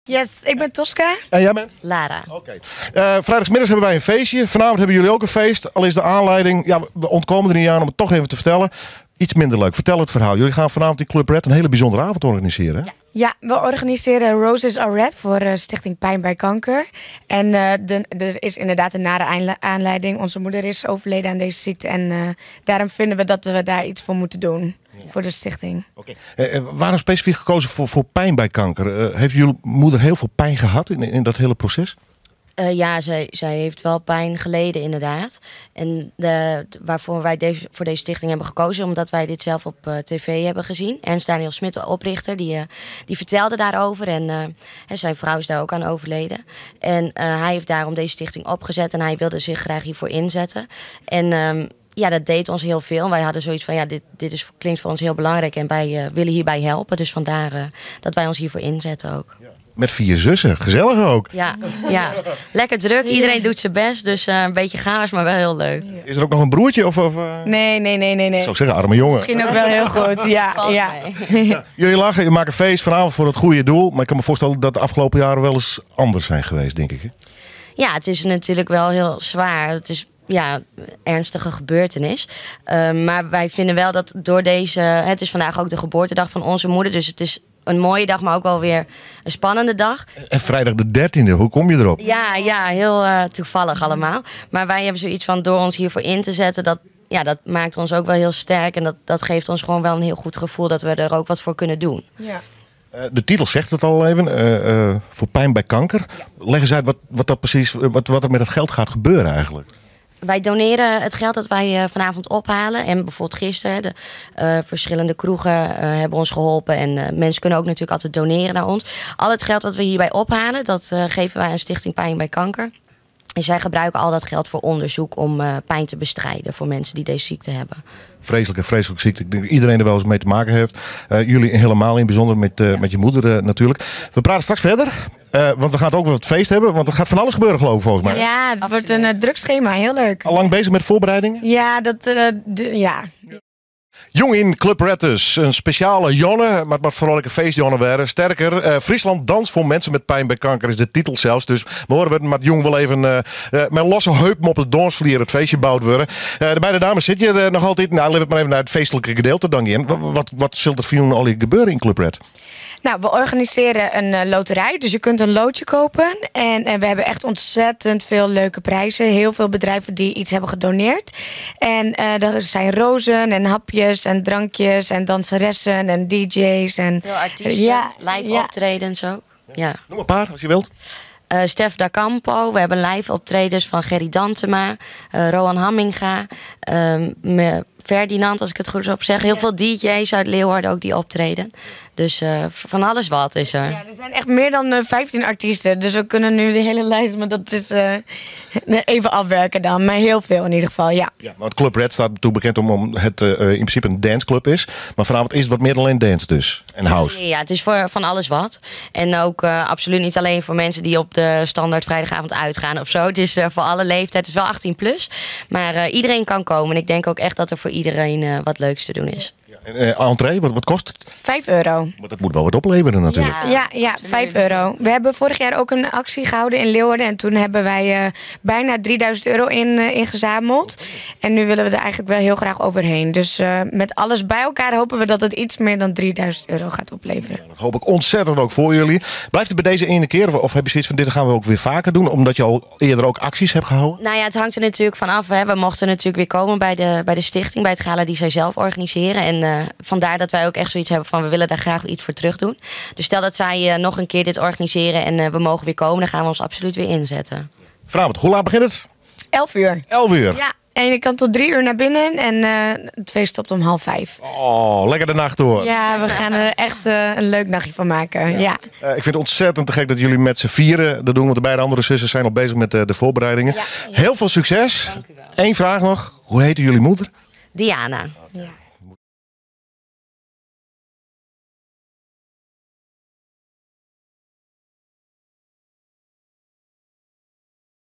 Yes, ik ben Tosca. En jij bent? Lara. Oké. Vrijdagmiddags hebben wij een feestje. Vanavond hebben jullie ook een feest. Al is de aanleiding, ja, we ontkomen er niet aan om het toch even te vertellen. Iets minder leuk. Vertel het verhaal. Jullie gaan vanavond in Club Red een hele bijzondere avond organiseren. Hè? Ja, we organiseren Roses Are Red voor Stichting Pijn bij Kanker. En er is inderdaad een nare aanleiding. Onze moeder is overleden aan deze ziekte. En daarom vinden we dat we daar iets voor moeten doen. Voor de stichting. Okay. Waarom specifiek gekozen voor pijn bij kanker? Heeft jullie moeder heel veel pijn gehad in dat hele proces? Ja, zij heeft wel pijn geleden inderdaad. En waarvoor wij voor deze stichting hebben gekozen, omdat wij dit zelf op tv hebben gezien. Ernst Daniel Smit, de oprichter, die vertelde daarover. En zijn vrouw is daar ook aan overleden. En hij heeft daarom deze stichting opgezet en hij wilde zich graag hiervoor inzetten. En ja, dat deed ons heel veel. Wij hadden zoiets van, ja, dit klinkt voor ons heel belangrijk en wij willen hierbij helpen. Dus vandaar dat wij ons hiervoor inzetten ook. Ja. Met 4 zussen, gezellig ook. Ja, lekker druk. Iedereen doet zijn best, dus een beetje chaos, maar wel heel leuk. Is er ook nog een broertje? Nee. Zou ik zeggen, arme jongen. Misschien ook wel heel goed, ja. Jullie lachen, je maakt een feest vanavond voor het goede doel. Maar ik kan me voorstellen dat de afgelopen jaren wel eens anders zijn geweest, denk ik. Hè? Ja, het is natuurlijk wel heel zwaar. Het is ernstige gebeurtenis. Maar wij vinden wel dat door deze... Het is vandaag ook de geboortedag van onze moeder. Dus het is een mooie dag, maar ook wel weer een spannende dag. En vrijdag de 13e, hoe kom je erop? Ja, heel toevallig allemaal. Maar wij hebben zoiets van, door ons hiervoor in te zetten... dat maakt ons ook wel heel sterk. En dat geeft ons gewoon wel een heel goed gevoel dat we er ook wat voor kunnen doen. Ja. De titel zegt het al even, voor pijn bij kanker. Leg eens uit wat dat precies, wat er met het geld gaat gebeuren eigenlijk. Wij doneren het geld dat wij vanavond ophalen. En bijvoorbeeld gisteren, de verschillende kroegen hebben ons geholpen. En mensen kunnen ook natuurlijk altijd doneren naar ons. Al het geld wat we hierbij ophalen, dat geven wij aan Stichting Pijn bij Kanker. En zij gebruiken al dat geld voor onderzoek om pijn te bestrijden voor mensen die deze ziekte hebben. Vreselijke ziekte. Ik denk dat iedereen er wel eens mee te maken heeft. Jullie helemaal in het bijzonder met je moeder natuurlijk. We praten straks verder. Want we gaan ook wel wat feest hebben. Want er gaat van alles gebeuren, geloof ik, volgens mij. Ja, het wordt een druk schema. Heel leuk. Al lang bezig met voorbereidingen? Ja, ja. Jong in Club Red dus. Een speciale Jonne, maar het mag vooral een feestjonne werden. Sterker, Friesland dans voor mensen met pijn bij kanker is de titel zelfs. Dus we horen we met Jong wel even met losse heupen op de dansvlier het feestje bouwd worden. De beide dames zit je nog altijd. Nou, leef het maar even naar het feestelijke gedeelte dan in. Wat zult er voor al gebeuren in Club Red? Nou, we organiseren een loterij, dus je kunt een loodje kopen. En we hebben echt ontzettend veel leuke prijzen. Heel veel bedrijven die iets hebben gedoneerd. En er zijn rozen en hapjes en drankjes en danseressen en DJ's. En veel artiesten, live optredens ook. Ja. Noem een paar als je wilt. Stef da Campo, we hebben live optredens van Gerry Dantema, Roan Hamminga, Ferdinand, als ik het goed op zeg. Heel veel DJ's uit Leeuwarden ook die optreden. Dus van alles wat is er. Ja, er zijn echt meer dan 15 artiesten. Dus we kunnen nu de hele lijst, maar dat is even afwerken dan. Maar heel veel in ieder geval, ja. Ja, maar het Club Red staat toe bekend om het in principe een danceclub is. Maar vanavond is het wat meer dan alleen dance dus. En house. Ja, het is voor van alles wat. En ook absoluut niet alleen voor mensen die op de standaard vrijdagavond uitgaan of zo. Het is voor alle leeftijd. Het is wel 18 plus. Maar iedereen kan komen. En ik denk ook echt dat er voor iedereen wat leuks te doen is. Entree, wat kost het? €5. Maar dat moet wel wat opleveren natuurlijk. Ja, €5. We hebben vorig jaar ook een actie gehouden in Leeuwarden. En toen hebben wij bijna €3000 ingezameld. En nu willen we er eigenlijk wel heel graag overheen. Dus met alles bij elkaar hopen we dat het iets meer dan €3000 gaat opleveren. Ja, dat hoop ik ontzettend ook voor jullie. Blijft het bij deze ene keer? Of heb je zoiets van dit gaan we ook weer vaker doen? Omdat je al eerder ook acties hebt gehouden? Nou ja, het hangt er natuurlijk van af. Hè. We mochten natuurlijk weer komen bij de stichting. Bij het gala die zij zelf organiseren. En vandaar dat wij ook echt zoiets hebben van we willen daar graag iets voor terug doen. Dus stel dat zij nog een keer dit organiseren en we mogen weer komen, dan gaan we ons absoluut weer inzetten. Vanavond, hoe laat begint het? 11:00. 11:00? Ja, en je kan tot 3 uur naar binnen en het feest stopt om 4:30. Oh, lekker de nacht door. Ja, we gaan er echt een leuk nachtje van maken. Ja. Ik vind het ontzettend te gek dat jullie met z'n vieren dat doen, want de beide andere zussen zijn al bezig met de voorbereidingen. Ja. Heel veel succes. Dank u wel. Eén vraag nog, hoe heette jullie moeder? Diana. Ja.